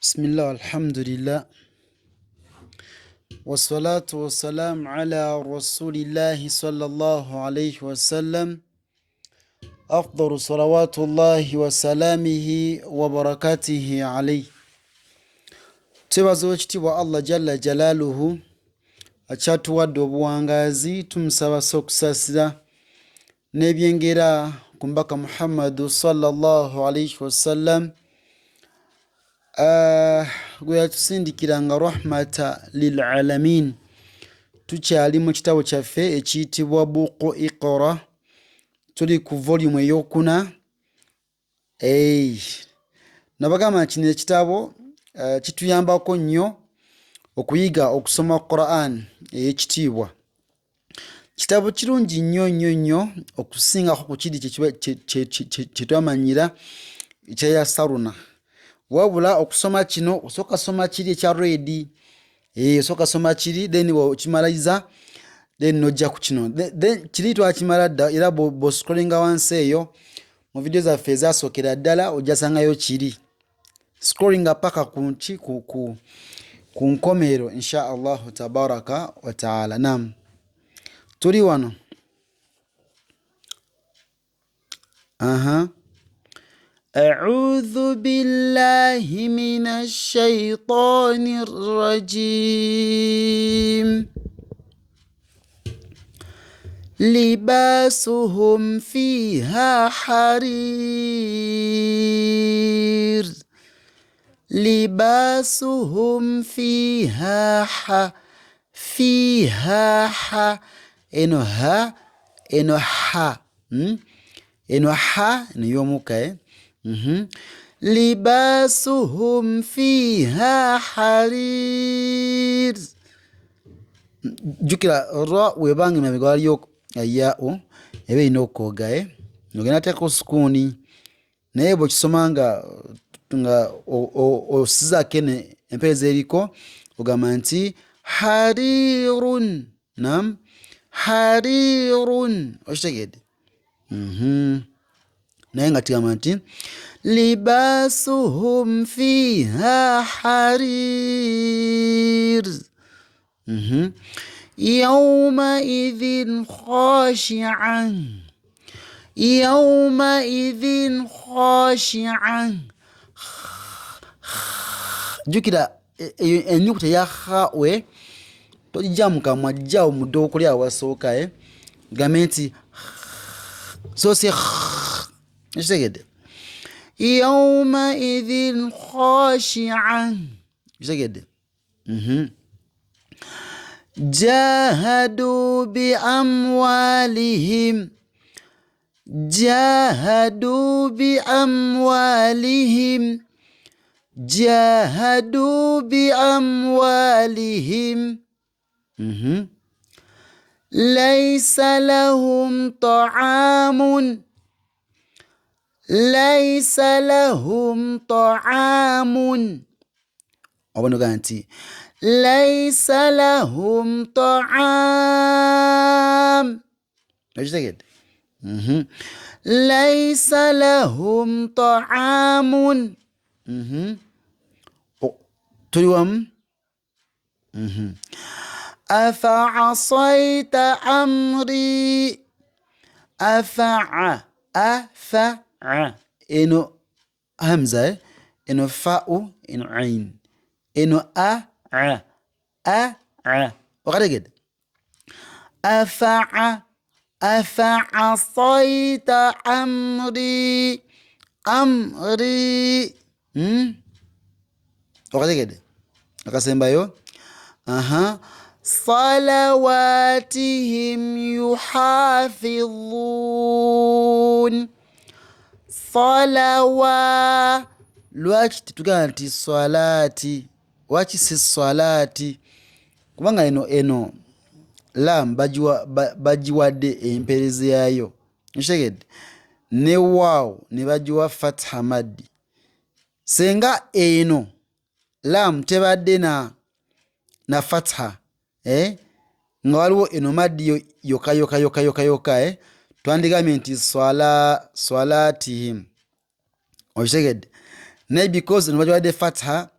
بسم الله الحمد لله والصلاة والسلام على رسول الله صلى الله عليه وسلم أفضل صلوات الله وسلامه وبركاته عليه. Tubazo ekitibwa Allah jalla jalaluhu akyatuwadde obuwangazi, tumusaba okusasira n'ebyengera ku mbaka Muhammadu sallallahu alayhi wasallam gwe yatusindikiranga rahmata lil alamin. Tukyali mu kitabo kyaffe ekiyitibwa buku Iqra, tuli ku volume eyokuna. Nabagamba kino ekitabo kituyambako nnyo okuyiga okusoma Quran ey'ekitiibwa. Kitabo kirungi nnyo okusingako ku kiri kyetwamanyira ekyayasaruna. Wabula okusoma kino osooka soma kiri ekya ready, osooka soma kiri then okimaliza then nojja ku kino. Then kiri twakimala dda, era bw'oscrollinga wansi eyo mu video zaffe ezasookera ddala ojja sangayo kiri. Scrollinga paka ku nkomero insha Allahu tabaraka wa taala. Naam, tuli wano. أعوذ بالله من الشيطان الرجيم. لباسهم فيها حرير. لباسهم فيها فيها إنه ها إنه ح إنه ح نيومك لباسهم فيها حرير. jukira ra webanga mabega waliyo ayao ebe ino koga nogena teko sukuni naye bw'okisoma nga osiza kene empeza eriko ogamba nti harirun. Nam, harirun. Okitegedde? naye nga tigamba nti libasuhum fiha harir. يومئذ خاشعا. يومئذ خاشعا. jukira enyukuta ya khawe tojja mu kamwa, jja omudde okuli awasooka gambe nti so si kitegedde? يومئذ خاشعا. kitegedde? جاهدوا بأموالهم. جاهدوا بأموالهم. جاهدوا بأموالهم. ليس لهم طعام. ليس لهم طعام. ليس لهم طعام. ليس لهم طعام. تلوم. أفعصيت أمري. أفع إنه همزة إنه فاء إنه عين إنه وقد قد أفعصيت أمري. أمري وقد قد أقسم بايو صلواتهم يحافظون. صلوا lwaki tetugamba nti swalaati? Waki si swalaati? Kubanga eno lam bagiwadde empeereza yayo. Nkitegedde? Ne waaw ne bagiwa fatha maddi. Senga eno lam tebadde na fatha nga waliwo eno maddi yoka twandigambye nti swalaatihim. Okitegedde? Naye because eno bagiwadde fatha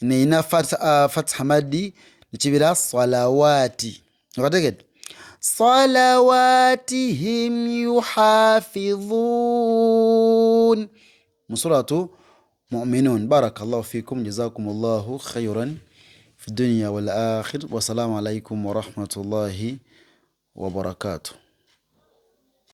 ina fatha maddi nichibira salawati wakategedde salawatihim yuhafidhun musuratu mu'minun. barakallahu fikum jazakumullahu khayran fi dunya wal akhir. Wassalamu alaikum warahmatullahi wabarakatuh.